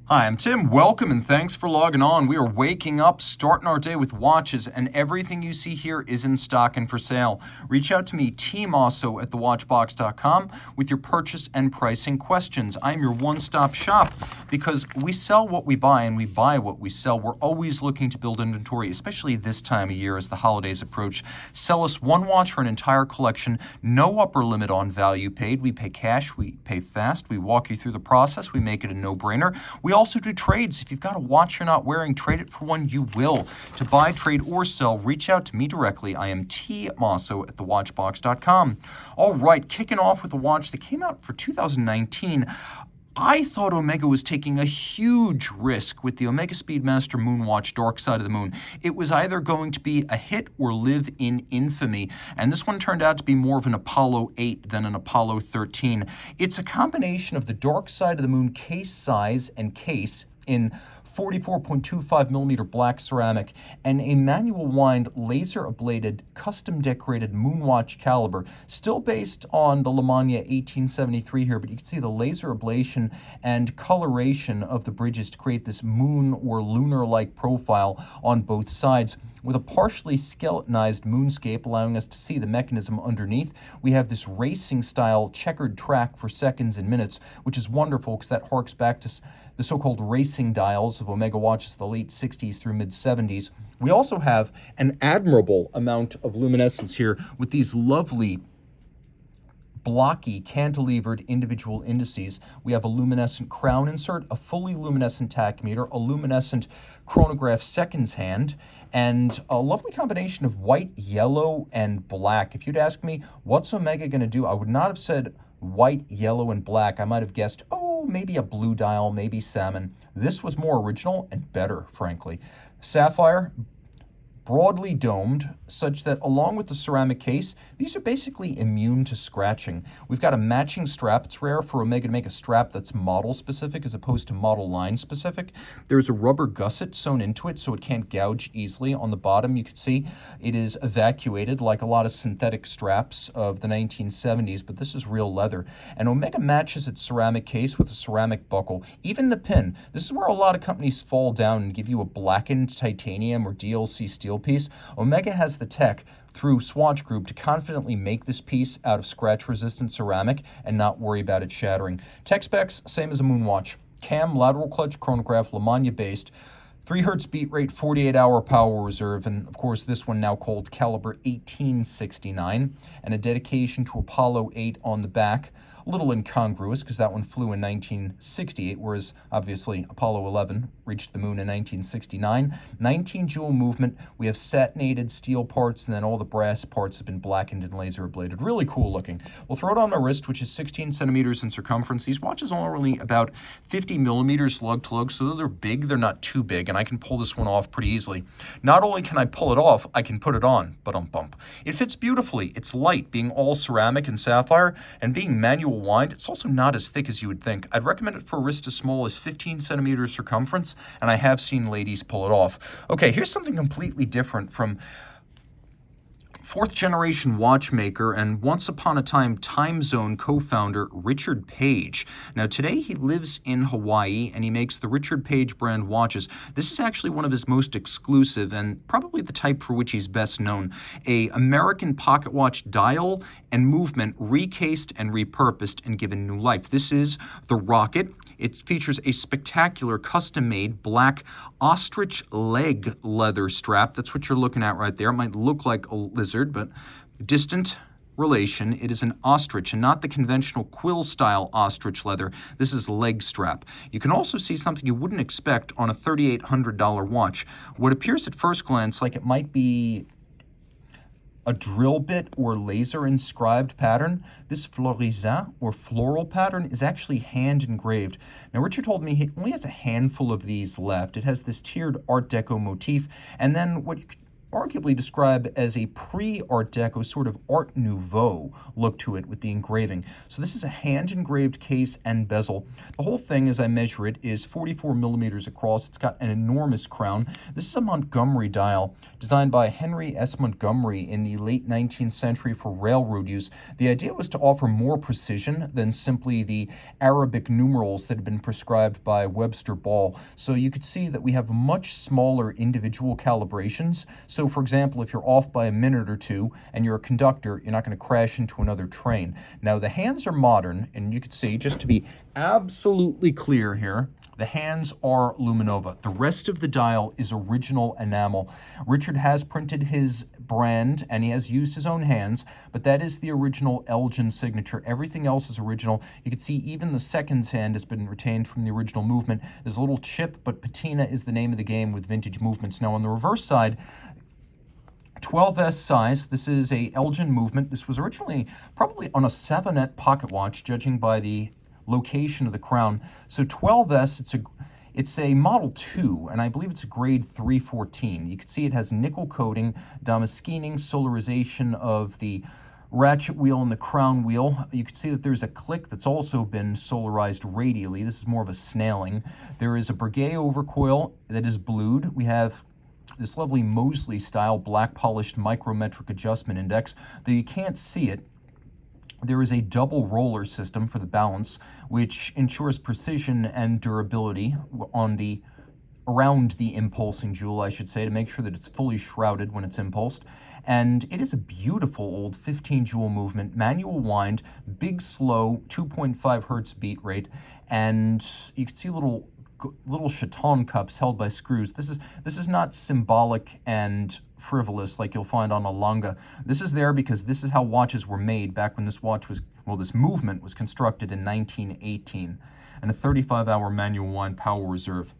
Hi, I'm Tim. Welcome and thanks for logging on. We are waking up, starting our day with watches, and everything you see here is in stock and for sale. Reach out to me, Team Mosso at thewatchbox.com with your purchase and pricing questions. I'm your one-stop shop because we sell what we buy and we buy what we sell. We're always looking to build inventory, especially this time of year as the holidays approach. Sell us one watch for an entire collection, no upper limit on value paid. We pay cash, we pay fast, we walk you through the process, we make it a no-brainer. We also do trades. If you've got a watch you're not wearing, trade it for one you will. To buy, trade, or sell, reach out to me directly. I am tmosso at thewatchbox.com. All right, kicking off with a watch that came out for 2019. I thought Omega was taking a huge risk with the Omega Speedmaster Moonwatch Dark Side of the Moon. It was either going to be a hit or live in infamy, and this one turned out to be more of an Apollo 8 than an Apollo 13. It's a combination of the Dark Side of the Moon case size and case in 44.25 millimeter black ceramic, and a manual wind laser ablated custom decorated Moonwatch caliber, still based on the Lemania 1873 here, but you can see the laser ablation and coloration of the bridges to create this moon or lunar-like profile on both sides. With a partially skeletonized moonscape allowing us to see the mechanism underneath, we have this racing-style checkered track for seconds and minutes, which is wonderful because that harks back to the so-called racing dials of Omega watches of the late 60s through mid-70s. We also have an admirable amount of luminescence here with these lovely blocky cantilevered individual indices. We have a luminescent crown insert, a fully luminescent tachymeter, a luminescent chronograph seconds hand, and a lovely combination of white, yellow, and black. If you'd ask me, what's Omega going to do? I would not have said white, yellow, and black. I might have guessed, maybe a blue dial, maybe salmon. This was more original and better, frankly. Sapphire, broadly domed, such that along with the ceramic case, these are basically immune to scratching. We've got a matching strap. It's rare for Omega to make a strap that's model specific as opposed to model line specific. There's a rubber gusset sewn into it so it can't gouge easily. On the bottom, you can see it is evacuated like a lot of synthetic straps of the 1970s, but this is real leather. And Omega matches its ceramic case with a ceramic buckle. Even the pin. This is where a lot of companies fall down and give you a blackened titanium or DLC steel piece. Omega has the tech through Swatch Group to confidently make this piece out of scratch-resistant ceramic and not worry about it shattering. Tech specs, same as a Moonwatch. Cam, lateral clutch, chronograph, Lemania-based. 3 Hz beat rate, 48-hour power reserve, and of course this one now called caliber 1869, and a dedication to Apollo 8 on the back. A little incongruous because that one flew in 1968, whereas obviously Apollo 11 reached the moon in 1969. 19 jewel movement. We have satinated steel parts, and then all the brass parts have been blackened and laser ablated. Really cool looking. We'll throw it on my wrist, which is 16 centimeters in circumference. These watches are only about 50 millimeters lug to lug, so though they're big, they're not too big, and I can pull this one off pretty easily. Not only can I pull it off, I can put it on, bump. It fits beautifully. It's light, being all ceramic and sapphire, and being manual wind. It's also not as thick as you would think. I'd recommend it for a wrist as small as 15 centimeters circumference, and I have seen ladies pull it off. Okay, here's something completely different from fourth-generation watchmaker and once upon a time Time Zone co-founder Richard Pagee. Now today he lives in Hawaii and he makes the Richard Pagee brand watches. This is actually one of his most exclusive and probably the type for which he's best known. A American pocket watch dial and movement recased and repurposed and given new life. This is the Rocket. It features a spectacular custom-made black ostrich leg leather strap. That's what you're looking at right there. It might look like a lizard, but distant relation. It is an ostrich and not the conventional quill-style ostrich leather. This is leg strap. You can also see something you wouldn't expect on a $3,800 watch. What appears at first glance like it might be a drill bit or laser inscribed pattern, this florisant or floral pattern is actually hand engraved. Now Richard told me he only has a handful of these left. It has this tiered Art Deco motif, and then what arguably describe as a pre-Art Deco, sort of Art Nouveau look to it with the engraving. So this is a hand-engraved case and bezel. The whole thing, as I measure it, is 44 millimeters across. It's got an enormous crown. This is a Montgomery dial designed by Henry S. Montgomery in the late 19th century for railroad use. The idea was to offer more precision than simply the Arabic numerals that had been prescribed by Webster Ball. So you could see that we have much smaller individual calibrations. So for example, if you're off by a minute or two and you're a conductor, you're not going to crash into another train. Now the hands are modern, and you can see, just to be absolutely clear here, the hands are Luminova. The rest of the dial is original enamel. Richard has printed his brand and he has used his own hands, but that is the original Elgin signature. Everything else is original. You can see even the seconds hand has been retained from the original movement. There's a little chip, but patina is the name of the game with vintage movements. Now on the reverse side, 12S size. This is a Elgin movement. This was originally probably on a 7-net pocket watch, judging by the location of the crown. So 12S, it's a Model 2, and I believe it's a grade 314. You can see it has nickel coating, damascening, solarization of the ratchet wheel and the crown wheel. You can see that there's a click that's also been solarized radially. This is more of a snailing. There is a Breguet overcoil that is blued. We have this lovely Mosley style black polished micrometric adjustment index. Though you can't see it, there is a double roller system for the balance, which ensures precision and durability around the impulsing jewel, I should say, to make sure that it's fully shrouded when it's impulsed. And it is a beautiful old 15 jewel movement, manual wind, big slow, 2.5 hertz beat rate, and you can see little chaton cups held by screws. This is not symbolic and frivolous like you'll find on a Longa. This is there because this is how watches were made back when this movement was constructed in 1918, and a 35-hour manual wind power reserve.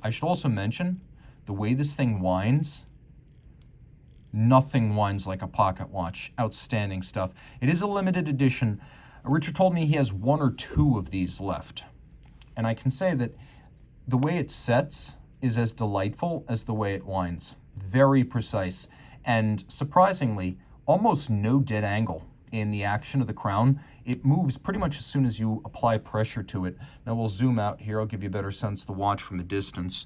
I should also mention the way this thing winds. Nothing winds like a pocket watch. Outstanding stuff. It is a limited edition. Richard told me he has 1 or 2 of these left. And I can say that the way it sets is as delightful as the way it winds. Very precise. And surprisingly, almost no dead angle in the action of the crown. It moves pretty much as soon as you apply pressure to it. Now we'll zoom out here. I'll give you a better sense of the watch from a distance.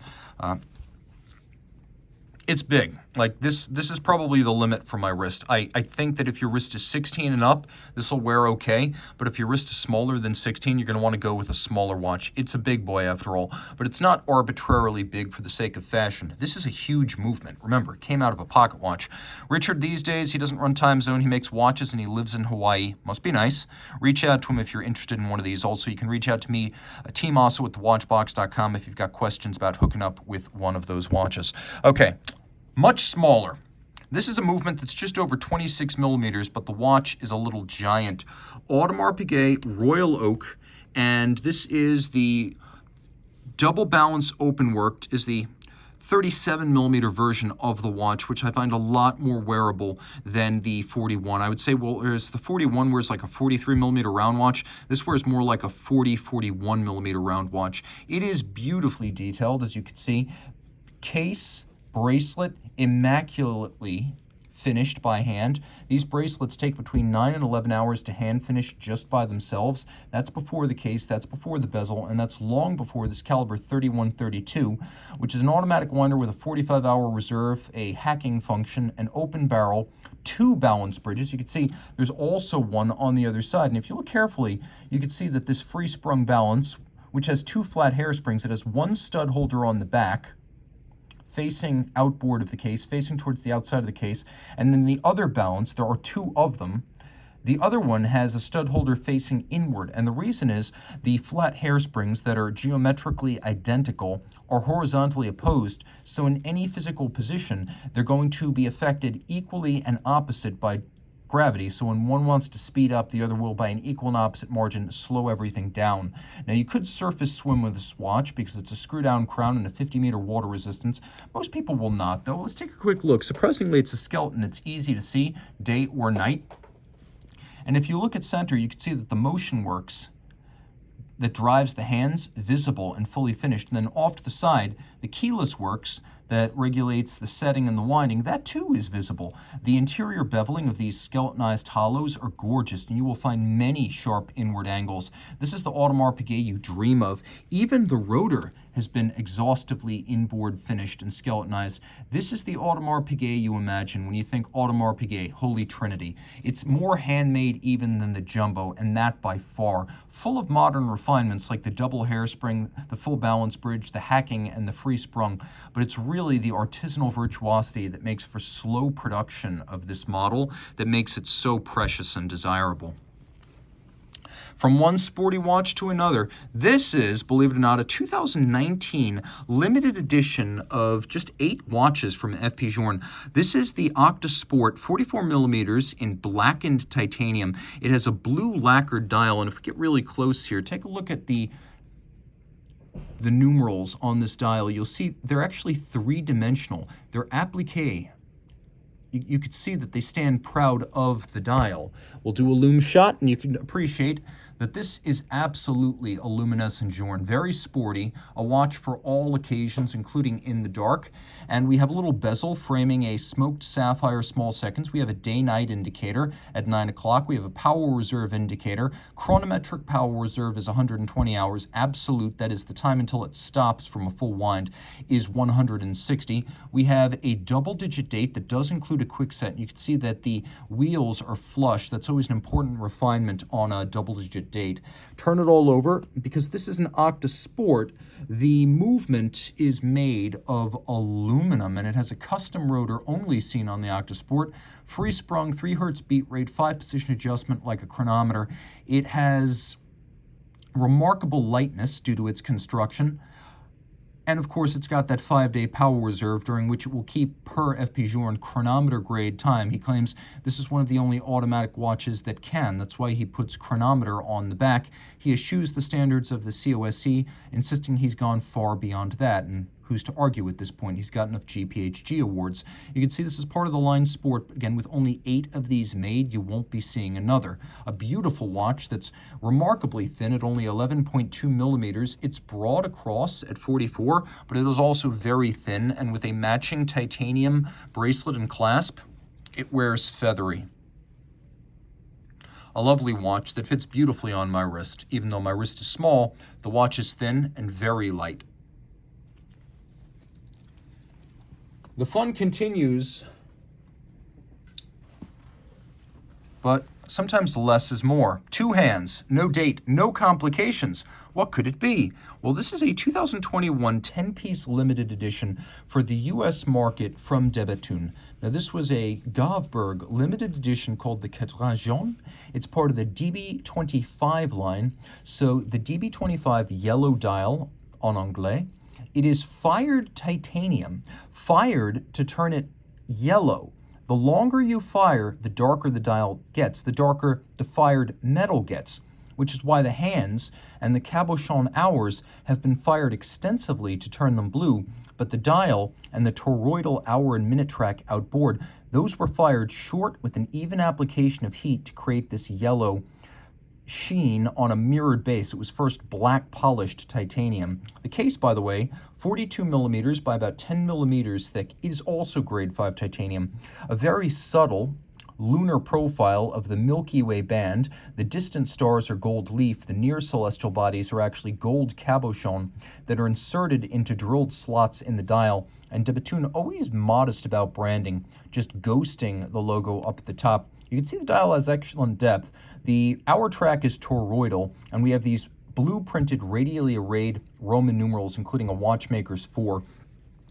It's big. Like this is probably the limit for my wrist. I think that if your wrist is 16 and up, this will wear okay. But if your wrist is smaller than 16, you're going to want to go with a smaller watch. It's a big boy after all, but it's not arbitrarily big for the sake of fashion. This is a huge movement. Remember, it came out of a pocket watch. Richard, these days, he doesn't run time zone. He makes watches and he lives in Hawaii. Must be nice. Reach out to him if you're interested in one of these. Also, you can reach out to me, Team Mosso at thewatchbox.com if you've got questions about hooking up with one of those watches. Okay. Much smaller. This is a movement that's just over 26 millimeters, but the watch is a little giant. Audemars Piguet Royal Oak, and this is the double balance open worked, is the 37 millimeter version of the watch, which I find a lot more wearable than the 41. I would say, well, there's the 41 wears like a 43 millimeter round watch. This wears more like a 41 millimeter round watch. It is beautifully detailed, as you can see. Case, bracelet, immaculately finished by hand. These bracelets take between 9 and 11 hours to hand finish just by themselves. That's before the case, that's before the bezel, and that's long before this caliber 3132, which is an automatic winder with a 45-hour reserve, a hacking function, an open barrel, 2 balance bridges. You can see there's also one on the other side. And if you look carefully, you can see that this free-sprung balance, which has 2 flat hairsprings, it has 1 stud holder on the back, facing outboard of the case, facing towards the outside of the case, and then the other balance, there are 2 of them. The other one has a stud holder facing inward, and the reason is the flat hairsprings that are geometrically identical are horizontally opposed, so in any physical position, they're going to be affected equally and opposite by gravity. So when one wants to speed up, the other will, by an equal and opposite margin, slow everything down. Now, you could surface swim with this watch because it's a screw-down crown and a 50-meter water resistance. Most people will not, though. Let's take a quick look. Surprisingly, it's a skeleton. It's easy to see, day or night. And if you look at center, you can see that the motion works that drives the hands visible and fully finished. And then off to the side, the keyless works that regulates the setting and the winding, that too is visible. The interior beveling of these skeletonized hollows are gorgeous, and you will find many sharp inward angles. This is the Audemars Piguet you dream of. Even the rotor has been exhaustively inboard finished and skeletonized. This is the Audemars Piguet you imagine when you think Audemars Piguet, Holy Trinity. It's more handmade even than the Jumbo, and that by far. Full of modern refinements like the double hairspring, the full balance bridge, the hacking, and the free sprung. But it's really the artisanal virtuosity that makes for slow production of this model that makes it so precious and desirable. From one sporty watch to another, this is, believe it or not, a 2019 limited edition of just 8 watches from FPJ Journe. This is the OCTA Sport 44 millimeters in blackened titanium. It has a blue lacquered dial, and if we get really close here, take a look at the numerals on this dial. You'll see they're actually 3-dimensional. They're appliqué. You could see that they stand proud of the dial. We'll do a lume shot, and you can appreciate that this is absolutely a luminescent Journe. Very sporty, a watch for all occasions, including in the dark. And we have a little bezel framing a smoked sapphire small seconds. We have a day-night indicator at 9 o'clock. We have a power reserve indicator. Chronometric power reserve is 120 hours. Absolute, that is the time until it stops from a full wind, is 160. We have a double-digit date that does include a quick set. You can see that the wheels are flush. That's always an important refinement on a double-digit date. Turn it all over. Because this is an OCTA Sport, the movement is made of aluminum, and it has a custom rotor only seen on the OCTA Sport. Free sprung, 3 hertz beat rate, 5-position adjustment like a chronometer. It has remarkable lightness due to its construction. And of course, it's got that 5-day power reserve during which it will keep, per FPJ Journe, chronometer grade time. He claims this is one of the only automatic watches that can. That's why he puts chronometer on the back. He eschews the standards of the COSC, insisting he's gone far beyond that. And who's to argue at this point? He's got enough GPHG awards. You can see this is part of the line Sport. Again, with only 8 of these made, you won't be seeing another. A beautiful watch that's remarkably thin at only 11.2 millimeters. It's broad across at 44, but it is also very thin, and with a matching titanium bracelet and clasp, it wears feathery. A lovely watch that fits beautifully on my wrist. Even though my wrist is small, the watch is thin and very light. The fun continues, but sometimes the less is more. 2 hands, no date, no complications. What could it be? Well, this is a 2021 10-piece limited edition for the U.S. market from de Bethune. Now, this was a Gavberg limited edition called the KRON. It's part of the DB25 line. So the DB25 yellow dial en anglais. It is fired titanium, fired to turn it yellow. The longer you fire, the darker the dial gets, the darker the fired metal gets, which is why the hands and the cabochon hours have been fired extensively to turn them blue, but the dial and the toroidal hour and minute track outboard, those were fired short with an even application of heat to create this yellow sheen on a mirrored base. It was first black polished titanium. The case, by the way, 42 millimeters by about 10 millimeters thick. It is also grade 5 titanium. A very subtle lunar profile of the Milky Way band. The distant stars are gold leaf. The near celestial bodies are actually gold cabochon that are inserted into drilled slots in the dial. And de Bethune, always modest about branding, just ghosting the logo up at the top. You can see the dial has excellent depth. The hour track is toroidal, and we have these blueprinted radially arrayed Roman numerals, including a watchmaker's 4.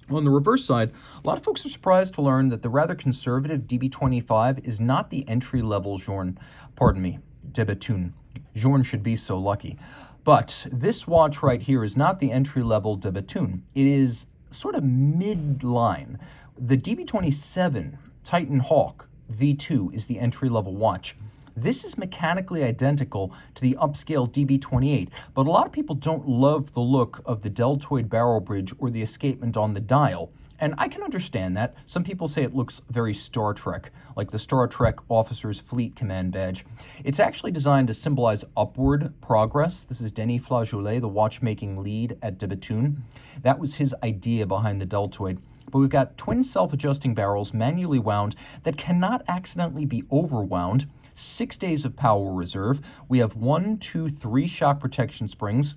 On the reverse side, a lot of folks are surprised to learn that the rather conservative DB25 is not the entry-level Journe, de Bethune. Journe should be so lucky. But this watch right here is not the entry-level de Bethune. It is sort of mid-line. The DB27 Titan Hawk V2 is the entry-level watch. This is mechanically identical to the upscale DB28, but a lot of people don't love the look of the deltoid barrel bridge or the escapement on the dial. And I can understand that. Some people say it looks very Star Trek, like the Star Trek Officer's Fleet Command badge. It's actually designed to symbolize upward progress. This is Denis Flageolet, the watchmaking lead at de Bethune. That was his idea behind the deltoid. But we've got twin self-adjusting barrels manually wound that cannot accidentally be overwound, 6 days of power reserve. We have 1, 2, 3 shock protection springs,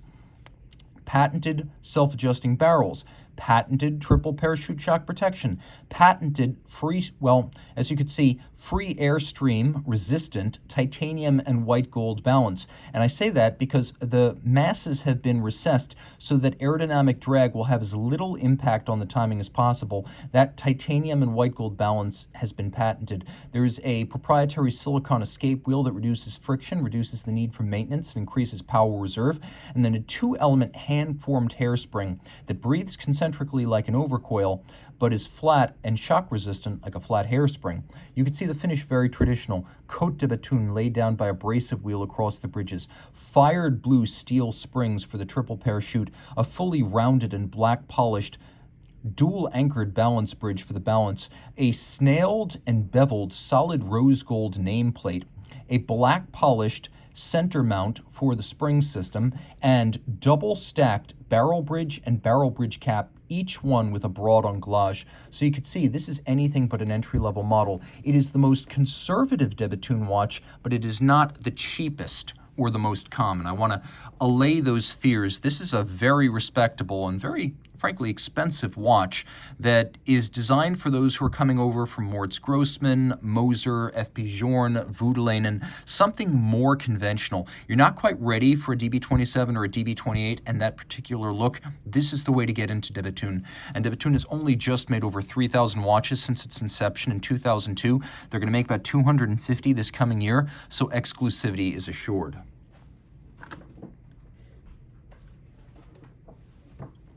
patented self-adjusting barrels, patented triple parachute shock protection, patented free, well, as you can see, free airstream resistant titanium and white gold balance. And I say that because the masses have been recessed so that aerodynamic drag will have as little impact on the timing as possible. That titanium and white gold balance has been patented. There is a proprietary silicon escape wheel that reduces friction, reduces the need for maintenance, and increases power reserve, and then a 2-element hand-formed hairspring that breathes concentrically like an overcoil, but is flat and shock resistant like a flat hairspring. You can see the finish very traditional. Cote de batoon laid down by abrasive wheel across the bridges. Fired blue steel springs for the triple parachute. A fully rounded and black polished dual anchored balance bridge for the balance. A snailed and beveled solid rose gold nameplate. A black polished center mount for the spring system, and double stacked barrel bridge and barrel bridge cap, each one with a broad anglage. So you can see this is anything but an entry-level model. It is the most conservative de batoon watch, but it is not the cheapest or the most common. I want to allay those fears. This is a very respectable and very, frankly, expensive watch that is designed for those who are coming over from Moritz Grossman, Moser, FP Journe, Voutilainen, something more conventional. You're not quite ready for a DB27 or a DB28 and that particular look. This is the way to get into de batoon. And de batoon has only just made over 3,000 watches since its inception in 2002. They're going to make about 250 this coming year, so exclusivity is assured.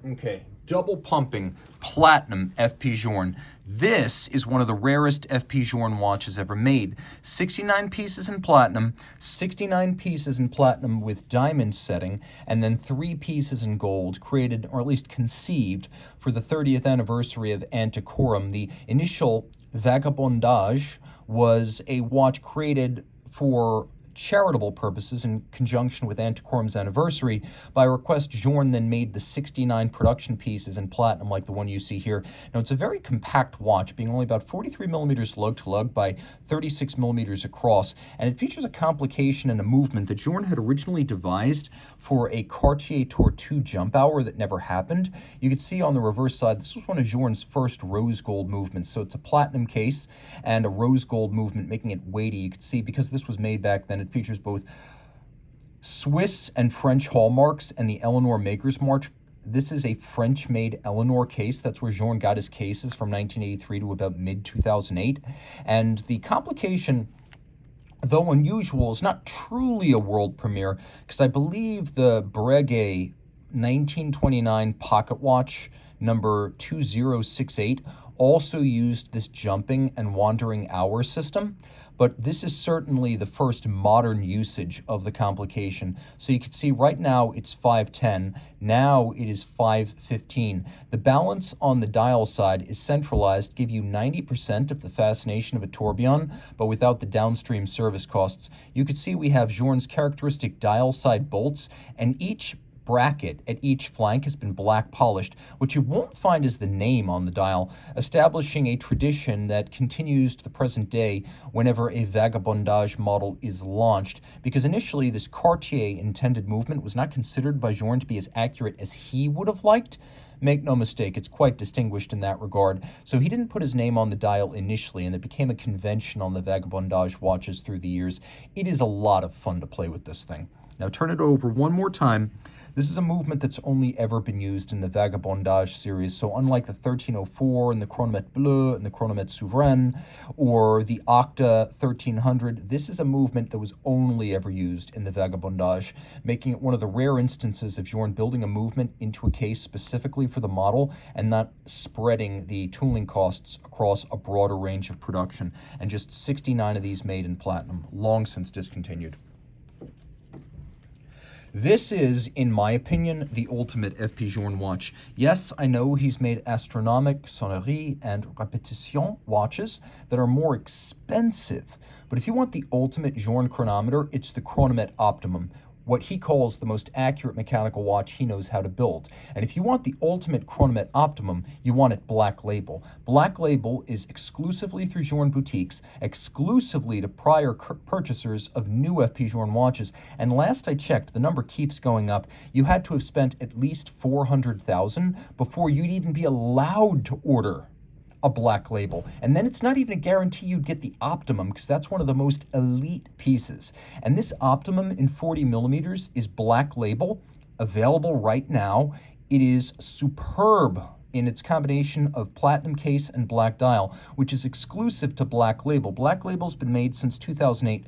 Okay, double pumping platinum FP Journe. This is one of the rarest FP Journe watches ever made. 69 pieces in platinum, 69 pieces in platinum with diamond setting, and then 3 pieces in gold, created, or at least conceived, for the 30th anniversary of Antiquorum. The initial Vagabondage was a watch created for charitable purposes in conjunction with Antiquorum's anniversary. By request, Journe then made the 69 production pieces in platinum like the one you see here. Now, it's a very compact watch, being only about 43 millimeters lug to lug by 36 millimeters across, and it features a complication and a movement that Journe had originally devised for a Cartier Tour 2 jump hour that never happened. You can see on the reverse side, this was one of Journe's first rose gold movements. So it's a platinum case and a rose gold movement, making it weighty. You can see, because this was made back then, it features both Swiss and French hallmarks and the Eleanor Maker's Mark. This is a French-made Eleanor case. That's where Journe got his cases from 1983 to about mid-2008. And the complication, though unusual, is not truly a world premiere, because I believe the Breguet 1929 pocket watch number 2068 also used this jumping and wandering hour system, but this is certainly the first modern usage of the complication. So you can see right now it's 5:10, now it is 5:15. The balance on the dial side is centralized, give you 90% of the fascination of a tourbillon, but without the downstream service costs. You can see we have Journe's characteristic dial side bolts, and each bracket at each flank has been black polished. What you won't find is the name on the dial, establishing a tradition that continues to the present day whenever a Vagabondage model is launched, because initially this Cartier intended movement was not considered by Journe to be as accurate as he would have liked. Make no mistake, it's quite distinguished in that regard. So he didn't put his name on the dial initially, and it became a convention on the Vagabondage watches through the years. It is a lot of fun to play with this thing. Now turn it over one more time. This is a movement that's only ever been used in the Vagabondage series. So unlike the 1304 and the Chronomat Bleu and the Chronomat Souverain or the OCTA 1300, this is a movement that was only ever used in the Vagabondage, making it one of the rare instances of Journe building a movement into a case specifically for the model and not spreading the tooling costs across a broader range of production. And just 69 of these made in platinum, long since discontinued. This is, in my opinion, the ultimate FP Journe watch. Yes, I know he's made Astronomique, Sonnerie, and Repetition watches that are more expensive, but if you want the ultimate Journe chronometer, it's the Chronomat Optimum. what he calls the most accurate mechanical watch he knows how to build. And if you want the ultimate Chronomat Optimum, you want it Black Label. Black Label is exclusively through Journe boutiques, exclusively to prior purchasers of new FP Journe watches. And last I checked, the number keeps going up. You had to have spent at least $400,000 before you'd even be allowed to order a Black Label. And then it's not even a guarantee you'd get the Optimum, because that's one of the most elite pieces. And this Optimum in 40 millimeters is Black Label, available right now. It is superb in its combination of platinum case and black dial, which is exclusive to Black Label. Black Label's been made since 2008.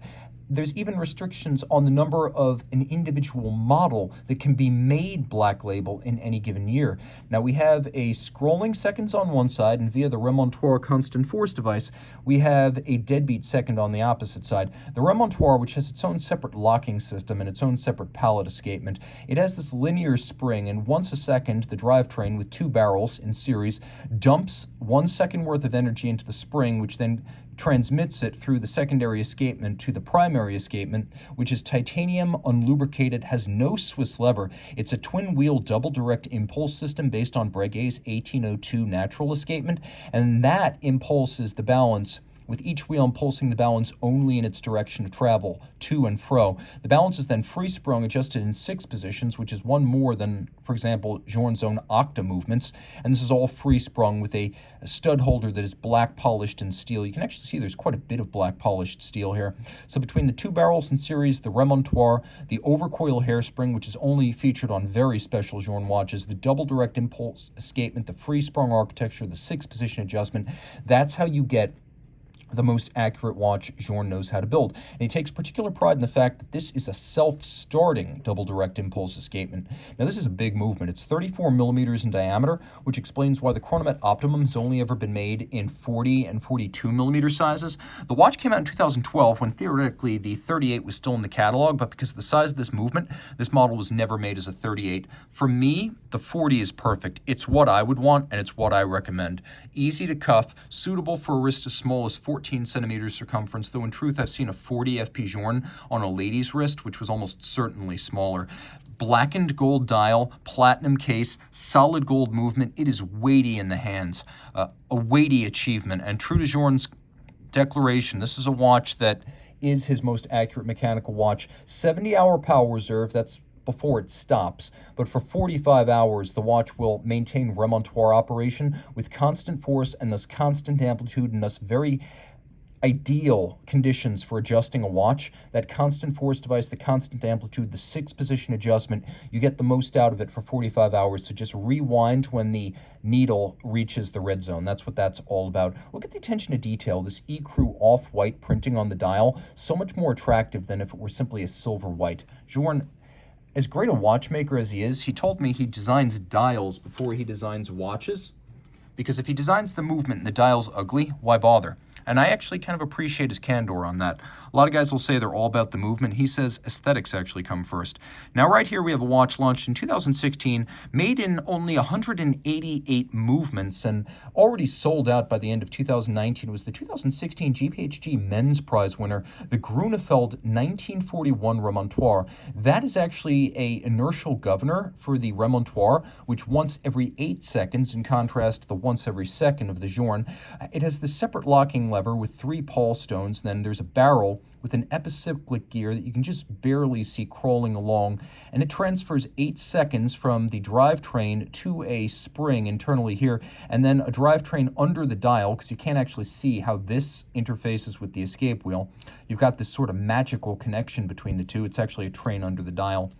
There's even restrictions on the number of an individual model that can be made Black Label in any given year. Now, we have a scrolling seconds on one side, and via the Remontoire constant force device, we have a deadbeat second on the opposite side. The Remontoire, which has its own separate locking system and its own separate pallet escapement, it has this linear spring, and once a second, the drivetrain with 2 barrels in series dumps 1 second worth of energy into the spring, which then transmits it through the secondary escapement to the primary escapement, which is titanium, unlubricated, has no Swiss lever. It's a twin-wheel double direct impulse system based on Breguet's 1802 natural escapement, and that impulses the balance, with each wheel impulsing the balance only in its direction of travel, to and fro. The balance is then free-sprung, adjusted in 6 positions, which is one more than, for example, Journe's own OCTA movements. And this is all free-sprung with a stud holder that is black polished in steel. You can actually see there's quite a bit of black polished steel here. So between the 2 barrels in series, the Remontoire, the overcoil hairspring, which is only featured on very special Journe watches, the double direct impulse escapement, the free-sprung architecture, the 6-position adjustment, that's how you get the most accurate watch Journe knows how to build. And he takes particular pride in the fact that this is a self-starting double direct impulse escapement. Now, this is a big movement. It's 34 millimeters in diameter, which explains why the Chronomat Optimum has only ever been made in 40 and 42 millimeter sizes. The watch came out in 2012 when theoretically the 38 was still in the catalog, but because of the size of this movement, this model was never made as a 38. For me, the 40 is perfect. It's what I would want, and it's what I recommend. Easy to cuff, suitable for a wrist as small as 14 centimeters circumference, though in truth I've seen a 40 FP Journe on a lady's wrist, which was almost certainly smaller. Blackened gold dial, platinum case, solid gold movement. It is weighty in the hands, a weighty achievement, and true to Journe's declaration, this is a watch that is his most accurate mechanical watch. 70-hour power reserve, that's before it stops, but for 45 hours, the watch will maintain Remontoire operation with constant force and thus constant amplitude, and thus very ideal conditions for adjusting a watch. That constant force device, the constant amplitude, the 6-position adjustment, you get the most out of it for 45 hours. So just rewind when the needle reaches the red zone. That's what that's all about. Look at the attention to detail. This ecru off-white printing on the dial, so much more attractive than if it were simply a silver white. Journe, as great a watchmaker as he is, he told me he designs dials before he designs watches, because if he designs the movement and the dial's ugly, why bother? And I actually kind of appreciate his candor on that. A lot of guys will say they're all about the movement. He says aesthetics actually come first. Now, right here, we have a watch launched in 2016, made in only 188 movements, and already sold out by the end of 2019. It was the 2016 GPHG Men's Prize winner, the Grunfeld 1941 Remontoire. That is actually a inertial governor for the Remontoire, which once every 8 seconds, in contrast to the once every second of the Journe. It has the separate locking lever with 3 pawl stones, and then there's a barrel with an epicyclic gear that you can just barely see crawling along, and it transfers 8 seconds from the drivetrain to a spring internally here, and then a drivetrain under the dial, because you can't actually see how this interfaces with the escape wheel. You've got this sort of magical connection between the two. It's actually a train under the dial.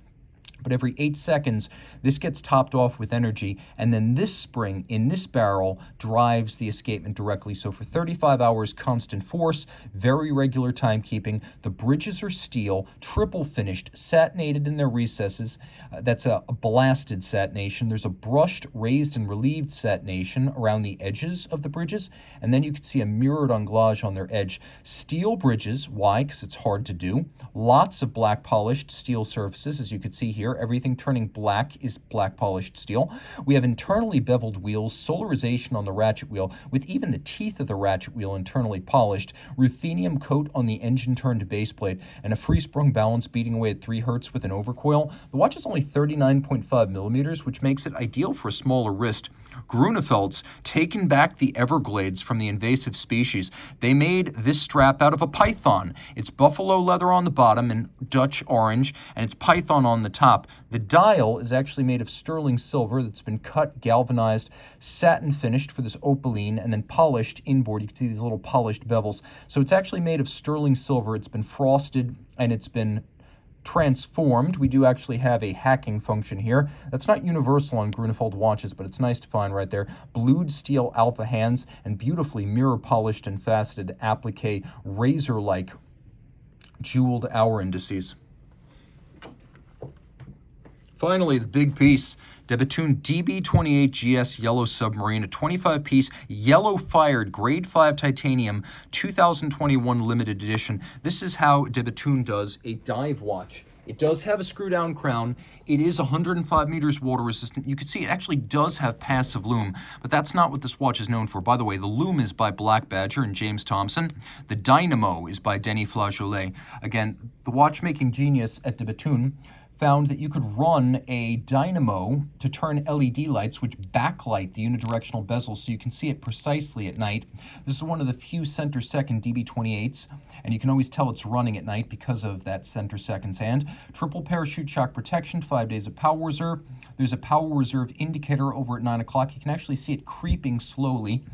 But every 8 seconds, this gets topped off with energy, and then this spring in this barrel drives the escapement directly. So for 35 hours, constant force, very regular timekeeping. The bridges are steel, triple finished, satinated in their recesses. That's a blasted satination. There's a brushed, raised, and relieved satination around the edges of the bridges, and then you can see a mirrored anglage on their edge. Steel bridges, why? Because it's hard to do. Lots of black polished steel surfaces, as you can see here, here. Everything turning black is black polished steel. We have internally beveled wheels, solarization on the ratchet wheel, with even the teeth of the ratchet wheel internally polished, ruthenium coat on the engine-turned base plate, and a free-sprung balance beating away at 3 Hertz with an overcoil. The watch is only 39.5 millimeters, which makes it ideal for a smaller wrist. Grunfeld's taken back the Everglades from the invasive species. They made this strap out of a python. It's buffalo leather on the bottom and Dutch orange, and it's python on the top. The dial is actually made of sterling silver that's been cut, galvanized, satin finished for this opaline, and then polished inboard. You can see these little polished bevels. So it's actually made of sterling silver. It's been frosted and it's been transformed. We do actually have a hacking function here. That's not universal on Grunfeld watches, but it's nice to find right there. Blued steel alpha hands and beautifully mirror polished and faceted applique razor-like jeweled hour indices. Finally, the big piece, De Bethune DB28 GS Yellow Submarine, a 25-piece yellow-fired Grade 5 titanium 2021 limited edition. This is how De Bethune does a dive watch. It does have a screw-down crown. It is 105 meters water resistant. You can see it actually does have passive lume, but that's not what this watch is known for. By the way, the lume is by Black Badger and James Thompson. The dynamo is by Denis Flageolet. Again, the watchmaking genius at De Bethune found that you could run a dynamo to turn LED lights, which backlight the unidirectional bezel so you can see it precisely at night. This is one of the few center second DB28s, and you can always tell it's running at night because of that center second's hand. Triple parachute shock protection, 5 days of power reserve. There's a power reserve indicator over at 9 o'clock. You can actually see it creeping slowly.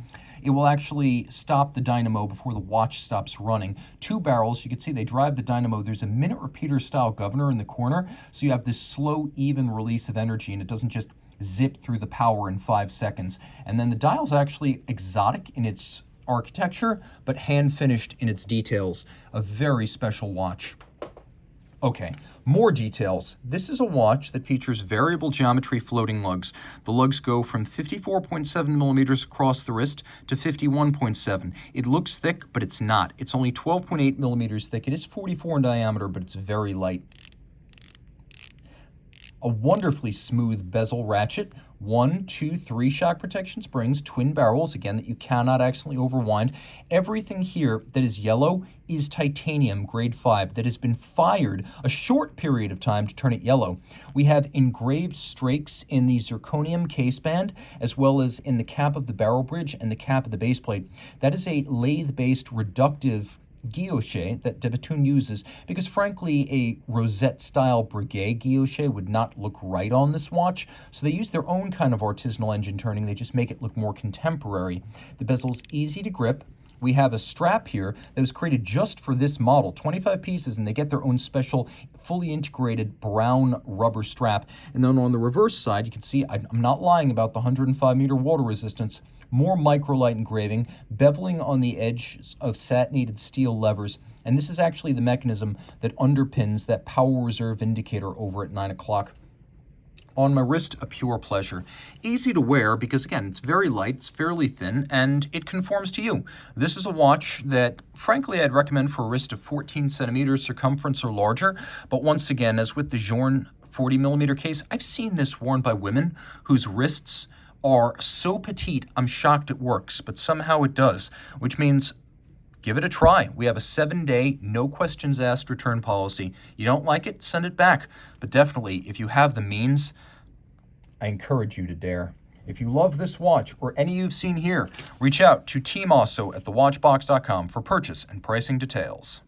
It will actually stop the dynamo before the watch stops running. 2 barrels, you can see they drive the dynamo. There's a minute repeater style governor in the corner, so you have this slow, even release of energy, and it doesn't just zip through the power in 5 seconds. And then the dial's actually exotic in its architecture, but hand-finished in its details. A very special watch. Okay, more details. This is a watch that features variable geometry floating lugs. The lugs go from 54.7 millimeters across the wrist to 51.7. It looks thick, but it's not. It's only 12.8 millimeters thick. It is 44 in diameter, but it's very light. A wonderfully smooth bezel ratchet, 1, 2, 3 shock protection springs, twin barrels, again, that you cannot accidentally overwind. Everything here that is yellow is titanium grade 5 that has been fired a short period of time to turn it yellow. We have engraved strakes in the zirconium caseband, as well as in the cap of the barrel bridge and the cap of the base plate. That is a lathe-based reductive guilloche that De Bethune uses because, frankly, a rosette-style brigade guilloche would not look right on this watch, so they use their own kind of artisanal engine turning. They just make it look more contemporary. The bezel's easy to grip. We have a strap here that was created just for this model, 25 pieces, and they get their own special fully integrated brown rubber strap. And then on the reverse side, you can see I'm not lying about the 105 meter water resistance. More microlight engraving, beveling on the edges of satinated steel levers, and this is actually the mechanism that underpins that power reserve indicator over at 9 o'clock. On my wrist, a pure pleasure. Easy to wear because, again, it's very light, it's fairly thin, and it conforms to you. This is a watch that, frankly, I'd recommend for a wrist of 14 centimeters circumference or larger, but once again, as with the Journe 40 millimeter case, I've seen this worn by women whose wrists are so petite, I'm shocked it works, but somehow it does, which means give it a try. We have a 7-day, no questions asked return policy. You don't like it, send it back. But definitely, if you have the means, I encourage you to dare. If you love this watch or any you've seen here, reach out to Team Mosso at thewatchbox.com for purchase and pricing details.